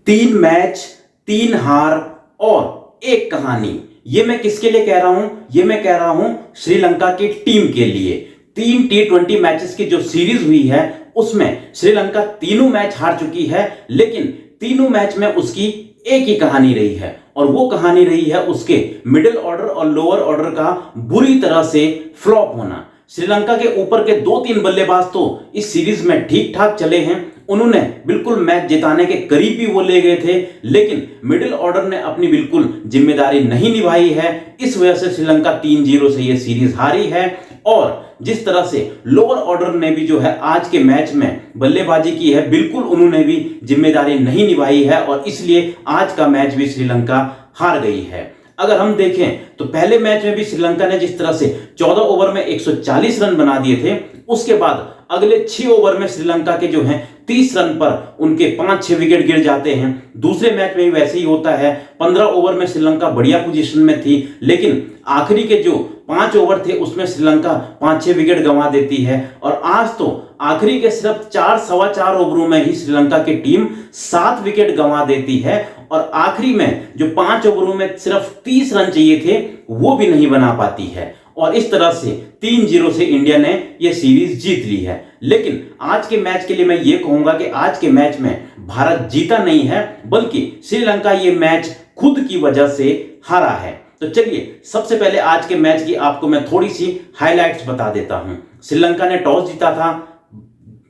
तीन मैच, तीन हार और एक कहानी। ये मैं किसके लिए कह रहा हूं? ये मैं कह रहा हूं श्रीलंका की टीम के लिए। तीन T20 मैचेस की जो सीरीज हुई है उसमें श्रीलंका तीनों मैच हार चुकी है, लेकिन तीनों मैच में उसकी एक ही कहानी रही है और वो कहानी रही है उसके मिडिल ऑर्डर और लोअर ऑर्डर का बुरी तरह से फ्लॉप होना। श्रीलंका के ऊपर के 2-3 बल्लेबाज तो इस सीरीज में ठीक ठाक चले हैं, उन्होंने बिल्कुल मैच जिताने के करीब भी वो ले गए थे, लेकिन मिडिल ऑर्डर ने अपनी बिल्कुल जिम्मेदारी नहीं निभाई है। इस वजह से श्रीलंका 3-0 से ये सीरीज हारी है। और जिस तरह से लोअर ऑर्डर ने भी जो है आज के मैच में बल्लेबाजी की है, बिल्कुल उन्होंने भी जिम्मेदारी नहीं निभाई है और इसलिए आज का मैच भी श्रीलंका हार गई है। अगर हम देखें तो पहले मैच में भी श्रीलंका ने जिस तरह से 14 ओवर में 140 रन बना दिए थे, उसके बाद अगले 6 ओवर में श्रीलंका के जो हैं 30 रन पर उनके 5-6 विकेट गिर जाते हैं। दूसरे मैच में भी वैसे ही होता है। 15 ओवर में श्रीलंका बढ़िया पोजीशन में थी, लेकिन आखिरी के जो 5 ओवर थे उसमें श्रीलंका 5-6 विकेट गंवा देती है। और आज तो आखिरी के सिर्फ 4-4.25 ओवरों में ही श्रीलंका की टीम 7 विकेट गंवा देती है और आखिरी में जो 5 ओवरों में सिर्फ 30 रन चाहिए थे वो भी नहीं बना पाती है। और इस तरह से 3-0 से इंडिया ने यह सीरीज जीत ली है। लेकिन आज के मैच के लिए मैं ये कहूंगा कि आज के मैच में भारत जीता नहीं है, बल्कि श्रीलंका ये मैच खुद की वजह से हारा है। तो चलिए सबसे पहले आज के मैच की आपको मैं थोड़ी सी हाइलाइट्स बता देता हूं। श्रीलंका ने टॉस जीता था,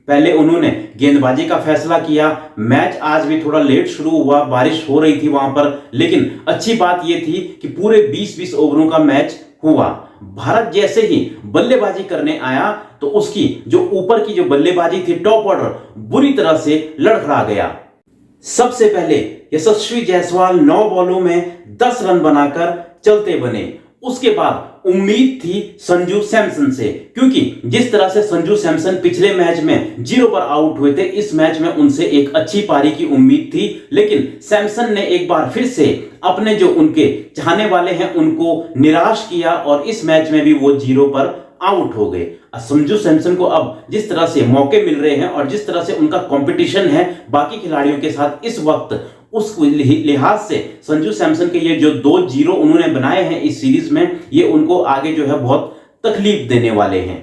पहले उन्होंने गेंदबाजी का फैसला किया। मैच आज भी थोड़ा लेट शुरू हुआ, बारिश हो रही थी वहां पर, लेकिन अच्छी बात यह थी कि पूरे 20-20 ओवरों का मैच हुआ। भारत जैसे ही बल्लेबाजी करने आया तो उसकी जो ऊपर की जो बल्लेबाजी थी, टॉप ऑर्डर, बुरी तरह से लड़खड़ा गया। सबसे पहले यशस्वी जायसवाल 9 बॉलों में 10 रन बनाकर चलते बने। उसके बाद उम्मीद थी संजू सैमसन से, क्योंकि जिस तरह से संजू सैमसन पिछले मैच में 0 पर आउट हुए थे, इस मैच में उनसे एक अच्छी पारी की उम्मीद थी। लेकिन सैमसन ने एक बार फिर से अपने जो उनके चाहने वाले हैं उनको निराश किया और इस मैच में भी वो 0 पर आउट हो गए। संजू सैमसन को अब जिस तरह से मौके मिल रहे हैं और जिस तरह से उनका कंपटीशन है बाकी खिलाड़ियों के साथ इस वक्त, उस लिहाज से संजू सैमसन के ये जो 2-0 उन्होंने बनाए हैं इस सीरीज में, ये उनको आगे जो है बहुत तकलीफ देने वाले हैं।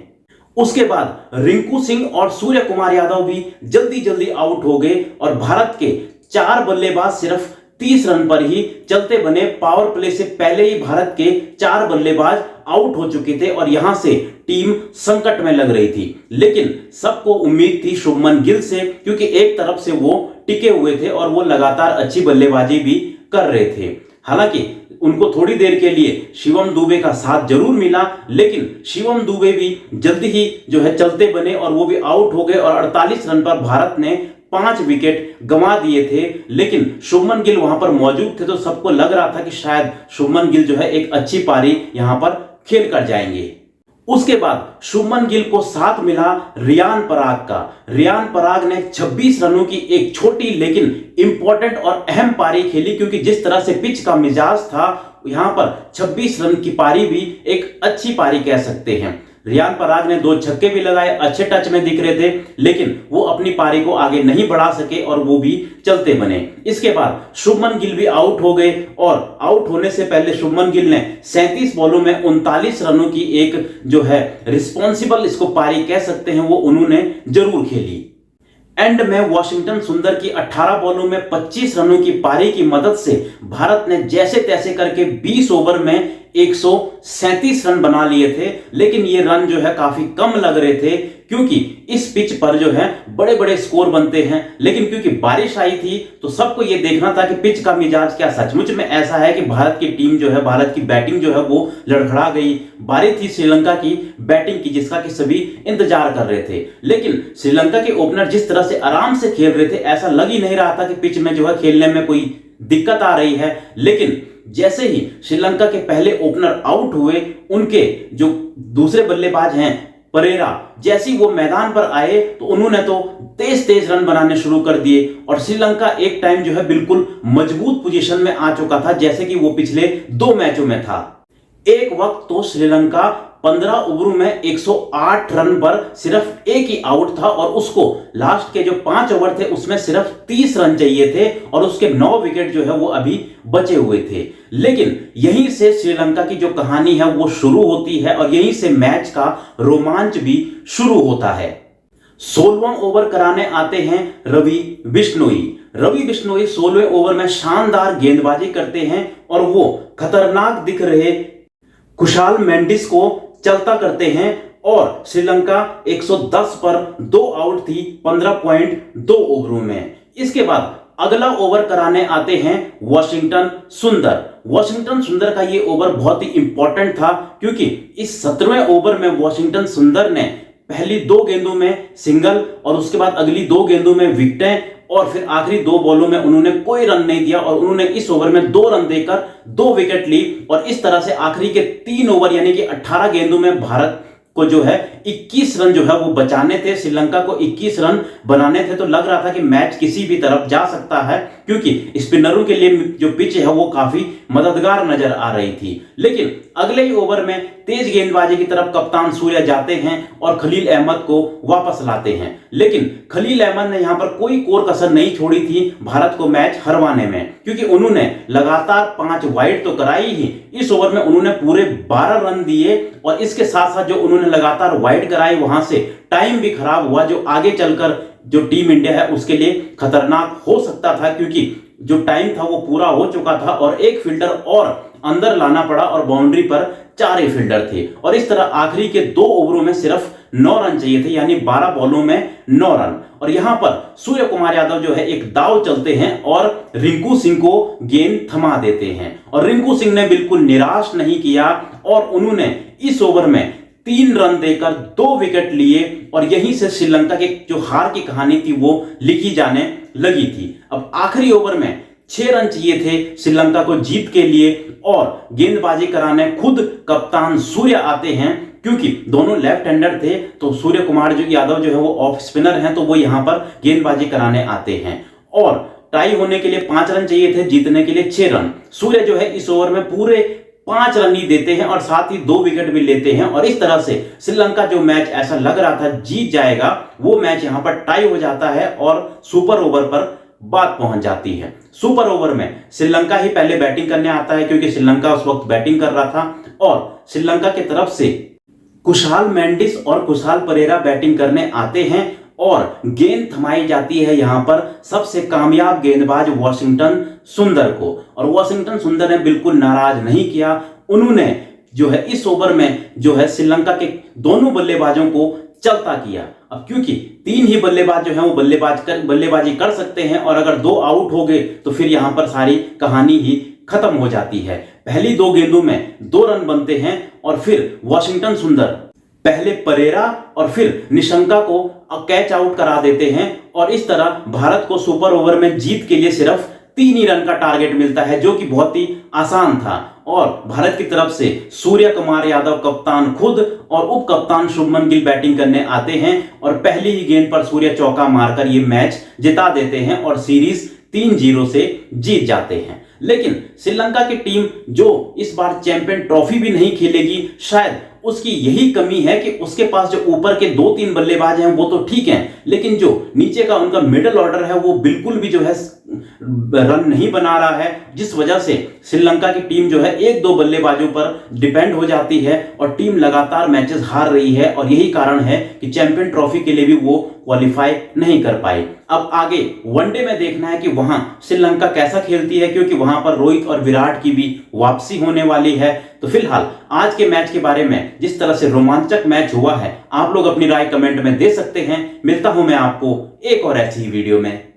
उसके बाद रिंकू सिंह और सूर्य कुमार यादव भी जल्दी जल्दी आउट हो गए और भारत के 4 बल्लेबाज सिर्फ 30 रन पर ही चलते बने। पावर प्ले से पहले ही भारत के 4 बल्लेबाज आउट हो चुके थे और यहां से टीम संकट में लग रही थी। लेकिन सबको उम्मीद थी शुभमन गिल से, क्योंकि एक तरफ से वो टिके हुए थे और वो लगातार अच्छी बल्लेबाजी भी कर रहे थे। हालांकि उनको थोड़ी देर के लिए शिवम दुबे का साथ जरूर मिला, लेकिन शिवम दुबे भी जल्दी ही जो है चलते बने और वो भी आउट हो गए और 48 रन पर भारत ने 5 विकेट गंवा दिए थे। लेकिन शुभमन गिल वहां पर मौजूद थे तो सबको लग रहा था कि शायद शुभमन गिल जो है एक अच्छी पारी यहां पर खेल कर जाएंगे। उसके बाद शुभमन गिल को साथ मिला रियान पराग का। रियान पराग ने 26 रनों की एक छोटी लेकिन इंपॉर्टेंट और अहम पारी खेली, क्योंकि जिस तरह से पिच का मिजाज था यहां पर 26 रन की पारी भी एक अच्छी पारी कह सकते हैं। रियान पराग ने 2 छक्के भी लगाए, अच्छे टच में दिख रहे थे, लेकिन वो अपनी पारी को आगे नहीं बढ़ा सके और वो भी चलते बने। इसके बाद शुभमन गिल भी आउट हो गए और आउट होने से पहले शुभमन गिल ने 37 बॉलों में 39 रनों की एक जो है रिस्पॉन्सिबल, इसको पारी कह सकते हैं, वो उन्होंने जरूर खेली। एंड में वॉशिंगटन सुंदर की 18 बॉलों में 25 रनों की पारी की मदद से भारत ने जैसे तैसे करके 20 ओवर में 137 रन बना लिए थे। लेकिन ये रन जो है काफी कम लग रहे थे, क्योंकि इस पिच पर जो है बड़े बड़े स्कोर बनते हैं। लेकिन क्योंकि बारिश आई थी तो सबको ये देखना था कि पिच का मिजाज क्या सचमुच में ऐसा है कि भारत की टीम जो है, भारत की बैटिंग जो है वो लड़खड़ा गई। बारी थी श्रीलंका की बैटिंग की, जिसका कि सभी इंतजार कर रहे थे। लेकिन श्रीलंका के ओपनर जिस तरह से आराम से खेल रहे थे, ऐसा लग ही नहीं रहा था कि पिच में जो है खेलने में कोई दिक्कत आ रही है। लेकिन जैसे ही श्रीलंका के पहले ओपनर आउट हुए, उनके जो दूसरे बल्लेबाज हैं परेरा, जैसे ही वो मैदान पर आए तो उन्होंने तो तेज तेज रन बनाने शुरू कर दिए और श्रीलंका एक टाइम जो है बिल्कुल मजबूत पोजीशन में आ चुका था, जैसे कि वो पिछले 2 मैचों में था। एक वक्त तो श्रीलंका 15 ओवरों में 108 रन पर सिर्फ एक ही आउट था और उसको लास्ट के जो 5 ओवर थे उसमें सिर्फ 30 रन चाहिए थे और उसके 9 विकेट जो है वो अभी बचे हुए थे। लेकिन यहीं से श्रीलंका की जो कहानी है वो शुरू होती है और यहीं से मैच का रोमांच भी शुरू होता है। 16वां ओवर कराने आते हैं रवि बिश्नोई। रवि बिश्नोई 16वें ओवर में शानदार गेंदबाजी करते हैं और वो खतरनाक दिख रहे कुशाल मेंडिस को चलता करते हैं और श्रीलंका 110 पर 2 आउट थी 15.2 ओवरों में। इसके बाद अगला ओवर कराने आते हैं वॉशिंगटन सुंदर। वॉशिंगटन सुंदर का ये ओवर बहुत ही इंपॉर्टेंट था क्योंकि इस 17वें ओवर में वॉशिंगटन सुंदर ने पहली 2 गेंदों में सिंगल और उसके बाद अगली 2 गेंदों में विकेटें और फिर आखिरी 2 बॉलों में उन्होंने कोई रन नहीं दिया और उन्होंने इस ओवर में 2 रन देकर 2 विकेट ली और इस तरह से आखिरी के 3 ओवर यानी कि 18 गेंदों में भारत को जो है 21 रन जो है वो बचाने थे, श्रीलंका को 21 रन बनाने थे। तो लग रहा था कि मैच किसी भी तरफ जा सकता है क्योंकि स्पिनरों के लिए जो पिच है वो काफी मददगार नजर आ रही थी। लेकिन अगले ही ओवर में तेज गेंदबाजी की तरफ कप्तान सूर्या जाते हैं और खलील अहमद को वापस लाते हैं। लेकिन खलील अहमद ने यहां पर कोई कोर कसर नहीं छोड़ी थी भारत को मैच हरवाने में क्योंकि उन्होंने लगातार 5 वाइड तो कराई ही, इस ओवर में उन्होंने पूरे 12 रन दिए और इसके साथ साथ जो उन्होंने लगातार वाइड कराई वहां से टाइम भी खराब हुआ जो आगे चलकर जो टीम इंडिया है उसके लिए खतरनाक हो सकता था क्योंकि जो टाइम था वो पूरा हो चुका था और एक फील्डर और अंदर लाना पड़ा और बाउंड्री पर 4 ही फील्डर थे और इस तरह आखिरी के 2 ओवरों में सिर्फ 9 रन चाहिए थे यानी 12 बॉलों में 9 रन। और यहां पर सूर्य कुमार यादव जो है एक दाव चलते हैं और रिंकू सिंह को गेंद थमा देते हैं और रिंकू सिंह ने बिल्कुल निराश नहीं किया और उन्होंने इस ओवर में 3 रन देकर 2 विकेट लिए और यहीं से श्रीलंका की जो हार की कहानी थी वो लिखी जाने लगी थी। अब आखिरी ओवर में 6 रन चाहिए थे श्रीलंका को जीत के लिए और गेंदबाजी कराने खुद कप्तान सूर्य आते हैं क्योंकि दोनों लेफ्ट हैंडर थे तो सूर्य कुमार जो यादव जो है वो ऑफ स्पिनर हैं तो वो यहां पर गेंदबाजी कराने आते हैं और टाई होने के लिए 5 रन चाहिए थे, जीतने के लिए 6 रन। सूर्य जो है इस ओवर में पूरे 5 रन ही देते हैं और साथ ही 2 विकेट भी लेते हैं और इस तरह से श्रीलंका जो मैच ऐसा लग रहा था जीत जाएगा वो मैच यहां पर टाई हो जाता है और सुपर ओवर पर बात पहुंच जाती है। सुपर ओवर में श्रीलंका ही पहले बैटिंग करने आता है क्योंकि श्रीलंका उस वक्त बैटिंग कर रहा था और श्रीलंका की तरफ से कुशाल मेंडिस और कुशाल परेरा बैटिंग करने आते हैं और गेंद थमाई जाती है यहां पर सबसे कामयाब गेंदबाज वॉशिंगटन सुंदर को और वॉशिंगटन सुंदर ने बिल्कुल नाराज नहीं किया। उन्होंने जो है इस ओवर में जो है श्रीलंका के दोनों बल्लेबाजों को चलता किया। अब क्योंकि 3 ही बल्लेबाज जो है वो बल्लेबाजी कर सकते हैं और अगर 2 आउट हो गए तो फिर यहां पर सारी कहानी ही खत्म हो जाती है। पहली 2 गेंदों में 2 रन बनते हैं और फिर वॉशिंगटन सुंदर पहले परेरा और फिर निशंका को कैच आउट करा देते हैं और इस तरह भारत को सुपर ओवर में जीत के लिए सिर्फ 3 ही रन का टारगेट मिलता है जो कि बहुत ही आसान था और भारत की तरफ से सूर्य कुमार यादव कप्तान खुद और उप कप्तान शुभमन गिल बैटिंग करने आते हैं और पहली ही गेंद पर सूर्य चौका मारकर ये मैच जिता देते हैं और सीरीज 3-0 से जीत जाते हैं। लेकिन श्रीलंका की टीम जो इस बार चैंपियन ट्रॉफी भी नहीं खेलेगी शायद उसकी यही कमी है कि उसके पास जो ऊपर के 2-3 बल्लेबाज हैं वो तो ठीक हैं लेकिन जो नीचे का उनका मिडिल ऑर्डर है वो बिल्कुल भी जो है रन नहीं बना रहा है जिस वजह से श्रीलंका की टीम जो है 1-2 बल्लेबाजों पर डिपेंड हो जाती है और टीम लगातार मैचेस हार रही है और यही कारण है कि चैंपियन ट्रॉफी के लिए भी वो क्वालिफाई नहीं कर पाई। अब आगे वनडे में देखना है कि वहां श्रीलंका कैसा खेलती है क्योंकि वहां पर रोहित और विराट की भी वापसी होने वाली है। तो फिलहाल आज के मैच के बारे में जिस तरह से रोमांचक मैच हुआ है आप लोग अपनी राय कमेंट में दे सकते हैं। मिलता हूं मैं आपको एक और ऐसी ही वीडियो में।